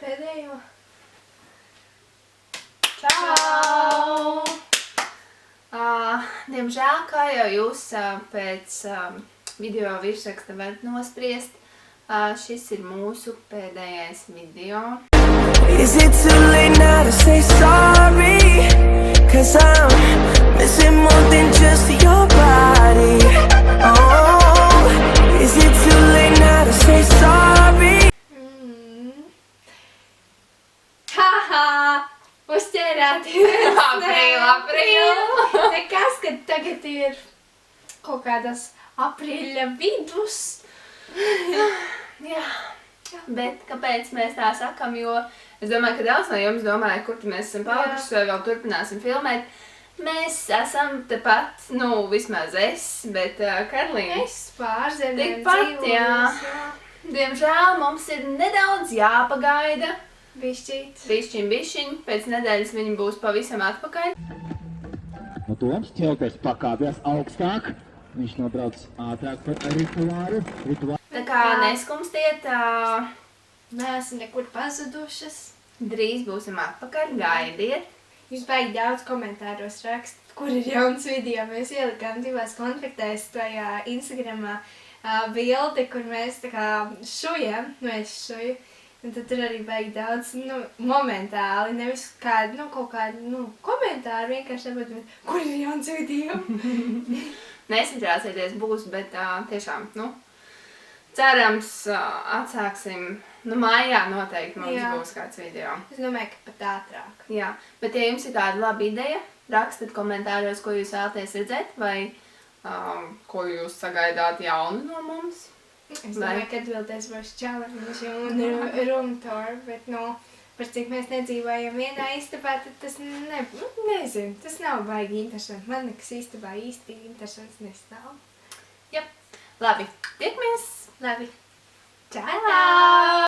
pēdējo. Čau! Diemžēl, kā jau jūs pēc video virsraksta varat nospriest, šis ir mūsu pēdējais video. Is it too late now to say sorry? 'Cause I'm missing more than just your body. Oh, is it too late now to say sorry? Haha! Uzķērāties! Aprīl! Nekas, ka tagad ir kaut kādas aprīļa vidus. Jā, bet kāpēc mēs tā sakam, jo es domāju, ka daudz no jums domāja, kur mēs esam palikuši, vai vēl turpināsim filmēt. Mēs esam tepat, nu, vismaz es, bet Karlīna. Es pārzemēm Tikpat, jā. Diemžēl mums ir nedaudz jāpagaida. Bišķīt. Bišķiņ, pēc nedēļas viņi būs pavisam atpakaļ. Nu, Toms ķelties pakāpjas augstāk, viņš nobrauc ātrāk par rituāru. Tā kā neskumstiet, Neesam nekur pazudušas. drīz būsim atpakaļ, gaidiet. Jūs baigi daudz komentāros rakstat, kur ir jauns video. Mēs ielikām divās konfliktēs tajā Instagramā bildi, kur mēs tā kā šujam, šuju. Un tad tur arī baigi daudz, momentāli, nevis kādu, kaut kādu, komentāru, vienkārši nebūtu, kur ir jauns video. Nesatrāsieties būs, bet tiešām, cerams, atsāksim, mājā noteikti mums būs kāds video. Es domāju, ka pat ātrāk. Jā, bet ja jums ir kāda laba ideja, rakstat komentāros, ko jūs vēlaties redzēt, vai ko jūs sagaidāt jaunu no mums. Es domāju, ka atbildēs būs challenge un room tour, bet, par cik mēs nedzīvojam vienā istabā, tad tas nezinu, tas nav baigi interesanti. Man nekas istabā īsti interesants nestāv. Jā, labi, tiekamies! Labi. Čau!